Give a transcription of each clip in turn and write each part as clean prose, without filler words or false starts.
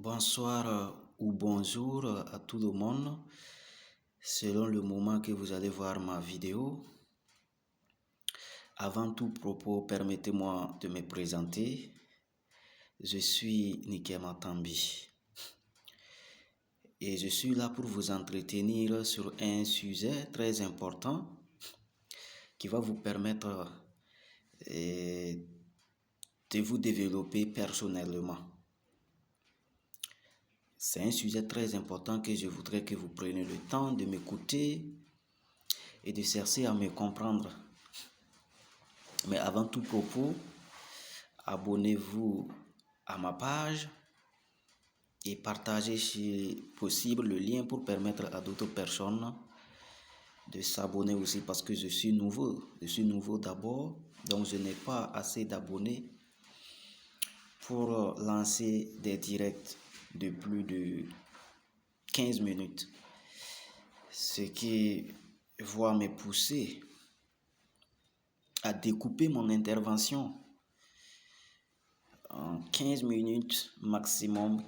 Bonsoir ou bonjour à tout le monde, selon le moment que vous allez voir ma vidéo. Avant tout propos, permettez-moi de me présenter. Je suis Nikema Tambi et je suis là pour vous entretenir sur un sujet très important qui va vous permettre de vous développer personnellement. C'est un sujet très important que je voudrais que vous preniez le temps de m'écouter et de chercher à me comprendre. Mais avant tout propos, abonnez-vous à ma page et partagez si possible le lien pour permettre à d'autres personnes de s'abonner aussi parce que je suis nouveau. Je suis nouveau d'abord, donc je n'ai pas assez d'abonnés pour lancer des directs de plus de 15 minutes. Ce qui va me pousser à découper mon intervention en 15 minutes maximum,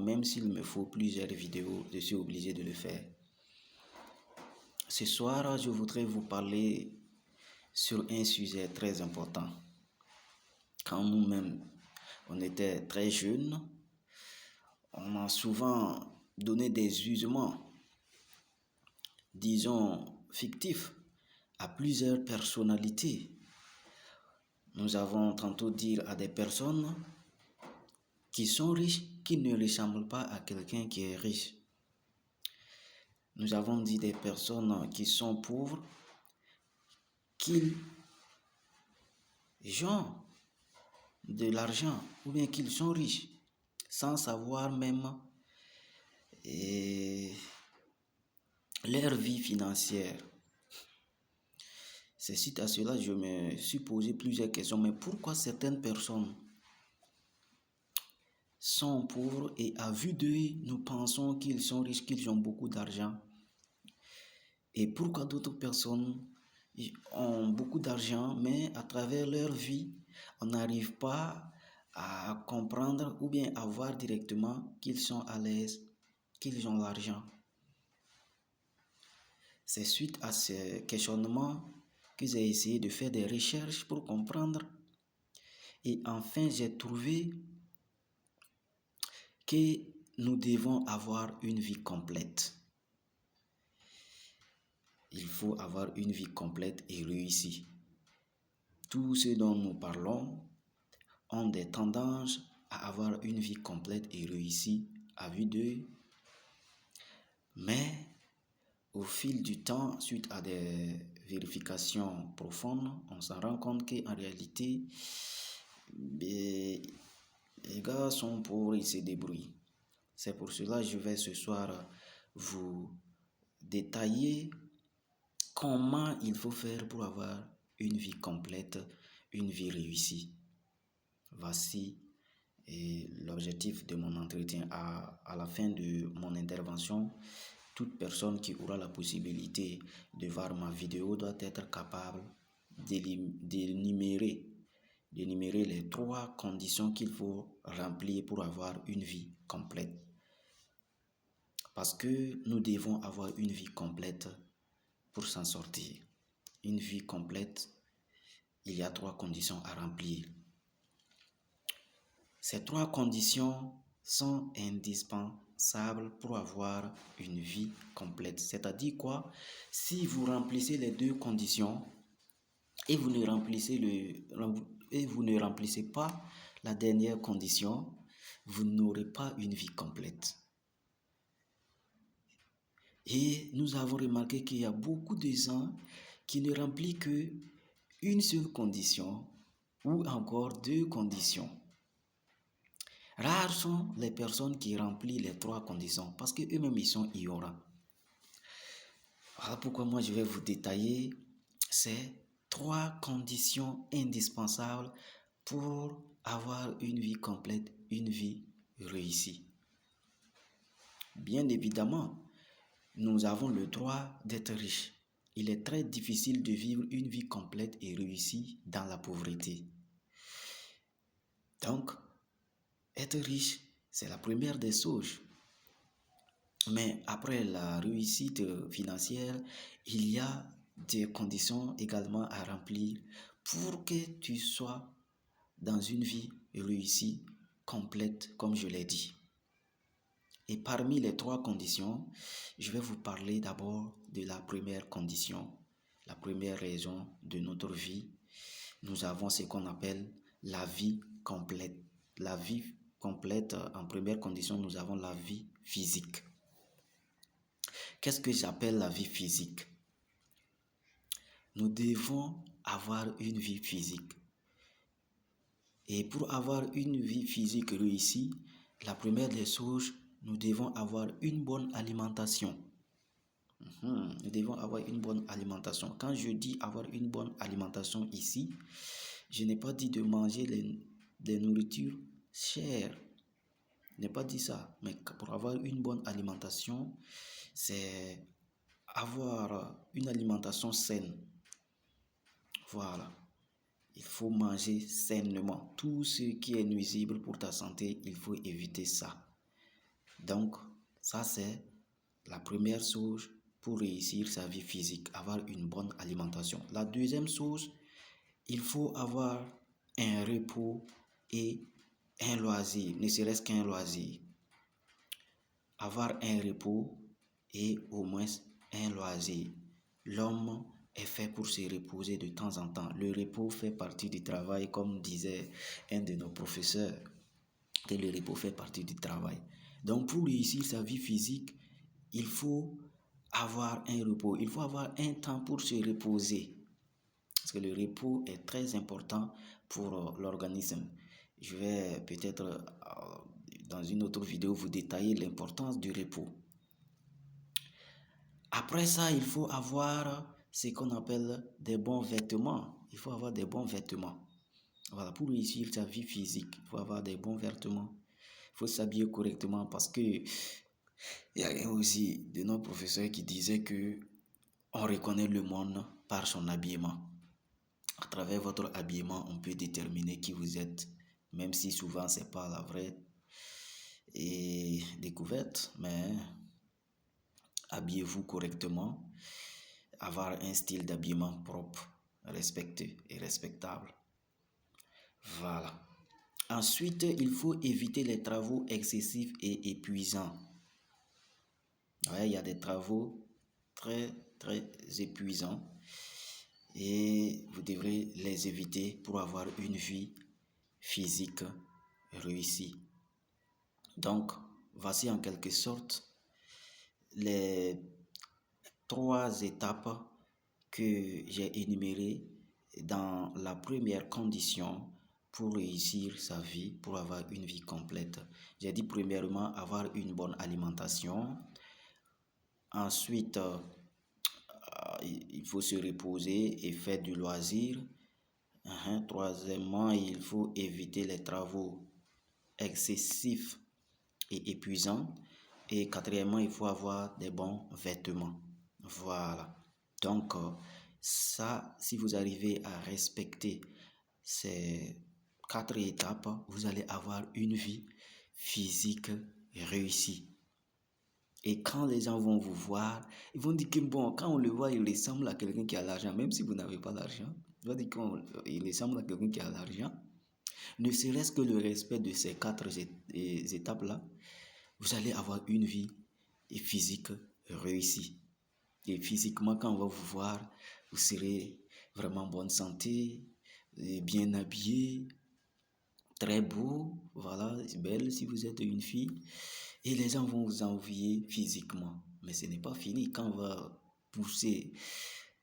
même s'il me faut plusieurs vidéos, je suis obligé de le faire. Ce soir, je voudrais vous parler sur un sujet très important. Quand nous-mêmes, on était très jeunes, on a souvent donné des usements, disons, fictifs à plusieurs personnalités. Nous avons tantôt dit à des personnes qui sont riches, qui ne ressemblent pas à quelqu'un qui est riche. Nous avons dit des personnes qui sont pauvres, qu'ils ont de l'argent ou bien qu'ils sont riches, sans savoir même leur vie financière. C'est suite à cela que je me suis posé plusieurs questions. Mais pourquoi certaines personnes sont pauvres et à vue d'œil, nous pensons qu'ils sont riches, qu'ils ont beaucoup d'argent? Et pourquoi d'autres personnes ont beaucoup d'argent, mais à travers leur vie, on n'arrive pas à comprendre ou bien à voir directement qu'ils sont à l'aise, qu'ils ont l'argent? C'est suite à ce questionnement que j'ai essayé de faire des recherches pour comprendre. Et enfin, j'ai trouvé que nous devons avoir une vie complète. Il faut avoir une vie complète et réussie. Tous ceux dont nous parlons ont des tendances à avoir une vie complète et réussie à vue d'œil. Mais au fil du temps, suite à des vérifications profondes, on s'en rend compte qu'en réalité, les gars sont pauvres, ils se débrouillent. C'est pour cela que je vais ce soir vous détailler comment il faut faire pour avoir une vie complète, une vie réussie. Voici l'objectif de mon entretien. À la fin de mon intervention, toute personne qui aura la possibilité de voir ma vidéo doit être capable d'énumérer les 3 conditions qu'il faut remplir pour avoir une vie complète. Parce que nous devons avoir une vie complète pour s'en sortir. Une vie complète, il y a 3 conditions à remplir. Ces 3 conditions sont indispensables pour avoir une vie complète. C'est-à-dire quoi? Si vous remplissez les 2 conditions et vous ne remplissez pas la dernière condition, vous n'aurez pas une vie complète. Et nous avons remarqué qu'il y a beaucoup de gens qui ne remplissent qu'une seule condition ou encore 2 conditions. Rares sont les personnes qui remplissent les 3 conditions parce qu'eux-mêmes ils sont ignorants. Voilà pourquoi moi je vais vous détailler ces 3 conditions indispensables pour avoir une vie complète, une vie réussie. Bien évidemment, nous avons le droit d'être riches. Il est très difficile de vivre une vie complète et réussie dans la pauvreté. Donc, être riche, C'est la première des choses. Mais après la réussite financière, il y a des conditions également à remplir pour que tu sois dans une vie réussie, complète, comme je l'ai dit. Et parmi les trois conditions, je vais vous parler d'abord de la première condition, la première raison de notre vie. Nous avons ce qu'on appelle la vie complète. La vie complète, en première condition, nous avons la vie physique. Qu'est-ce que j'appelle la vie physique? Nous devons avoir une vie physique. Et pour avoir une vie physique réussie, la première des choses, nous devons avoir une bonne alimentation. Nous devons avoir une bonne alimentation. Quand je dis avoir une bonne alimentation ici, je n'ai pas dit de manger des nourritures chères. Je n'ai pas dit ça. Mais pour avoir une bonne alimentation, c'est avoir une alimentation saine. Voilà. Il faut manger sainement. Tout ce qui est nuisible pour ta santé, il faut éviter ça. Donc, ça c'est la première chose pour réussir sa vie physique, avoir une bonne alimentation. La deuxième chose, il faut avoir un repos et un loisir, ne serait-ce qu'un loisir. Avoir un repos et au moins un loisir. L'homme est fait pour se reposer de temps en temps. Le repos fait partie du travail, comme disait un de nos professeurs, que le repos fait partie du travail. Donc pour réussir sa vie physique, il faut avoir un repos, il faut avoir un temps pour se reposer. Parce que le repos est très important pour l'organisme. Je vais peut-être dans une autre vidéo vous détailler l'importance du repos. Après ça, il faut avoir ce qu'on appelle des bons vêtements. Il faut avoir des bons vêtements. Voilà, pour réussir sa vie physique, il faut avoir des bons vêtements. Il faut s'habiller correctement parce que il y a aussi de nos professeurs qui disaient que on reconnaît le monde par son habillement. À travers votre habillement, on peut déterminer qui vous êtes, même si souvent c'est pas la vraie découverte, mais habillez-vous correctement, avoir un style d'habillement propre, respecté et respectable. Voilà. Ensuite, il faut éviter les travaux excessifs et épuisants. Ouais, il y a des travaux très épuisants et vous devrez les éviter pour avoir une vie physique réussie. Donc, voici en quelque sorte les trois étapes que j'ai énumérées dans la première condition pour réussir sa vie, pour avoir une vie complète. J'ai dit premièrement avoir une bonne alimentation. Ensuite, il faut se reposer et faire du loisir. Troisièmement, il faut éviter les travaux excessifs et épuisants. Et quatrièmement, il faut avoir des bons vêtements. Voilà. Donc, ça, si vous arrivez à respecter ces 4 étapes, vous allez avoir une vie physique réussie. Et quand les gens vont vous voir, ils vont dire que bon, quand on le voit, il ressemble à quelqu'un qui a l'argent, même si vous n'avez pas l'argent. Ils vont dire qu'il ressemble à quelqu'un qui a l'argent. Ne serait-ce que le respect de ces 4 étapes-là, vous allez avoir une vie physique réussie. Et physiquement, quand on va vous voir, vous serez vraiment en bonne santé, bien habillé, très beau, voilà, belle si vous êtes une fille. Et les gens vont vous envier physiquement. Mais ce n'est pas fini. Quand on va pousser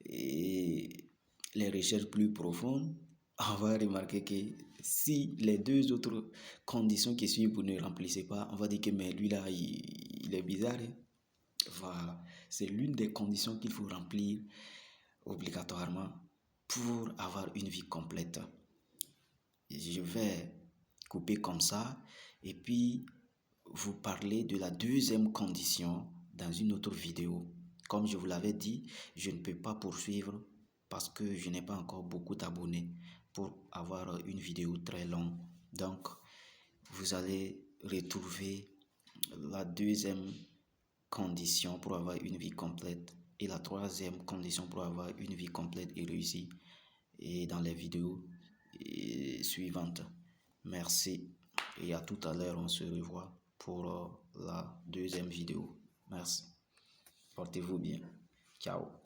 les recherches plus profondes, on va remarquer que si les 2 autres conditions qui suivent vous ne remplissez pas, on va dire que mais lui là, il est bizarre. Hein? Voilà, c'est l'une des conditions qu'il faut remplir obligatoirement pour avoir une vie complète. Je vais couper comme ça et puis vous parler de la deuxième condition dans une autre vidéo. Comme je vous l'avais dit, je ne peux pas poursuivre parce que je n'ai pas encore beaucoup d'abonnés pour avoir une vidéo très longue. Donc, vous allez retrouver la deuxième condition pour avoir une vie complète et la troisième condition pour avoir une vie complète et réussie et dans les vidéos suivantes. Merci et à tout à l'heure, on se revoit pour la deuxième vidéo. Merci. Portez-vous bien. Ciao.